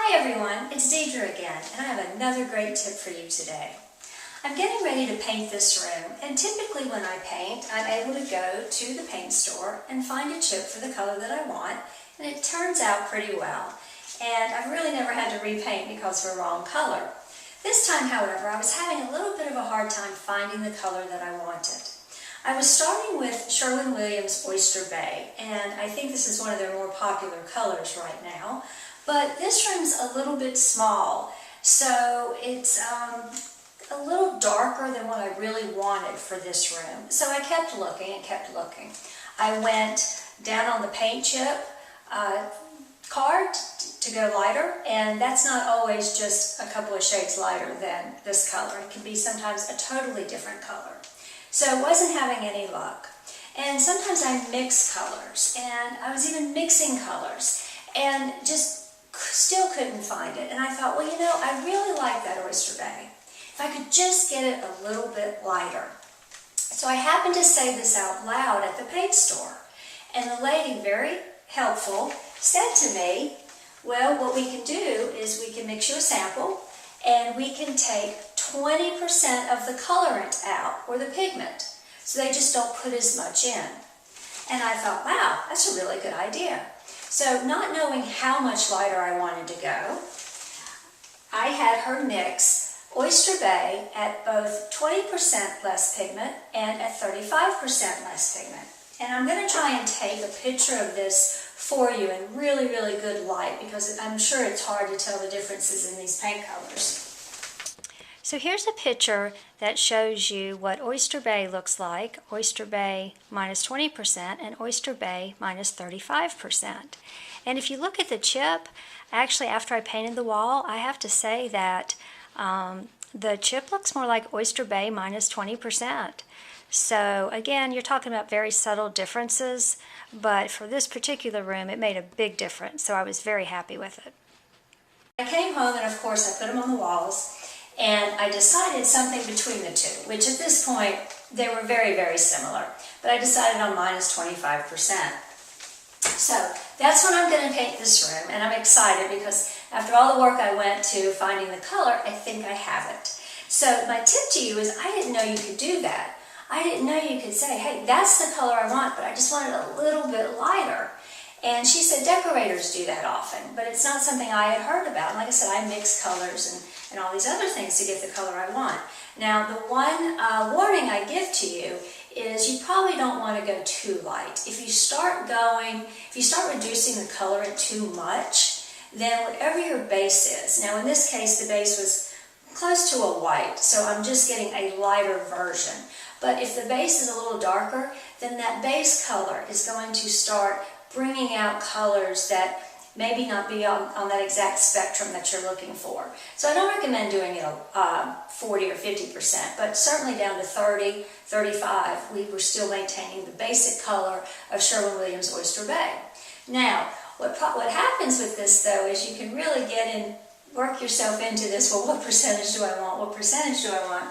Hi everyone, it's Deidre again, and I have another great tip for you today. I'm getting ready to paint this room, and typically when I paint, I'm able to go to the paint store and find a chip for the color that I want, and it turns out pretty well. And I've really never had to repaint because of a wrong color. This time, however, I was having a little bit of a hard time finding the color that I wanted. I was starting with Sherwin-Williams Oyster Bay, and I think this is one of their more popular colors right now. But this room's a little bit small, so it's a little darker than what I really wanted for this room. So I kept looking and kept looking. I went down on the paint chip card to go lighter, and that's not always just a couple of shades lighter than this color. It can be sometimes a totally different color. So I wasn't having any luck. And sometimes I mix colors, and I was even mixing colors, and just still couldn't find it. And I thought, well, you know, I really like that Oyster Bay. If I could just get it a little bit lighter. So I happened to say this out loud at the paint store. And the lady, very helpful, said to me, well, what we can do is we can mix you a sample, and we can take 20% of the colorant out, or the pigment, so they just don't put as much in. And I thought, wow, that's a really good idea. So not knowing how much lighter I wanted to go, I had her mix Oyster Bay at both 20% less pigment and at 35% less pigment. And I'm going to try and take a picture of this for you in really, really good light, because I'm sure it's hard to tell the differences in these paint colors. So here's a picture that shows you what Oyster Bay looks like, Oyster Bay minus 20% and Oyster Bay minus 35%. And if you look at the chip, actually after I painted the wall, I have to say that the chip looks more like Oyster Bay minus 20%. So again, you're talking about very subtle differences, but for this particular room, it made a big difference, so I was very happy with it. I came home and of course I put them on the walls. And I decided something between the two, which at this point, they were very, very similar. But I decided on minus 25%. So that's when I'm going to paint this room, and I'm excited because after all the work I went to finding the color, I think I have it. So my tip to you is I didn't know you could do that. I didn't know you could say, hey, that's the color I want, but I just want it a little bit lighter. And she said decorators do that often, but it's not something I had heard about. And like I said, I mix colors and all these other things to get the color I want. Now, the one warning I give to you is you probably don't want to go too light. If you start reducing the colorant too much, then whatever your base is, now in this case the base was close to a white, so I'm just getting a lighter version. But if the base is a little darker, then that base color is going to start bringing out colors that maybe not be on that exact spectrum that you're looking for. So I don't recommend doing it 40 or 50%, but certainly down to 30, 35, we were still maintaining the basic color of Sherwin-Williams Oyster Bay. Now, what happens with this though is you can really work yourself into this, well, what percentage do I want, what percentage do I want?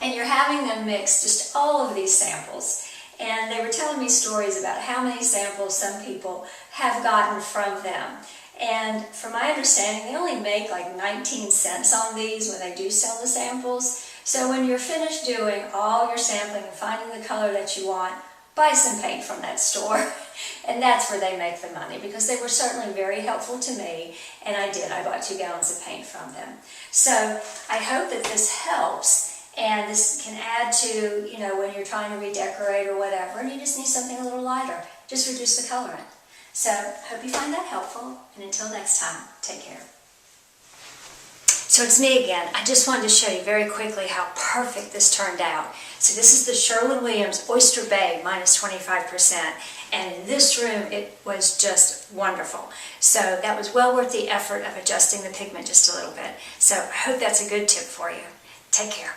And you're having them mix just all of these samples. And they were telling me stories about how many samples some people have gotten from them. And from my understanding, they only make like 19 cents on these when they do sell the samples. So when you're finished doing all your sampling and finding the color that you want, buy some paint from that store. And that's where they make the money, because they were certainly very helpful to me, and I did. I bought 2 gallons of paint from them. So I hope that this helps. And this can add to, you know, when you're trying to redecorate or whatever, and you just need something a little lighter. Just reduce the colorant. So, hope you find that helpful, and until next time, take care. So it's me again. I just wanted to show you very quickly how perfect this turned out. So this is the Sherwin-Williams Oyster Bay minus 25%, and in this room it was just wonderful. So that was well worth the effort of adjusting the pigment just a little bit. So I hope that's a good tip for you. Take care.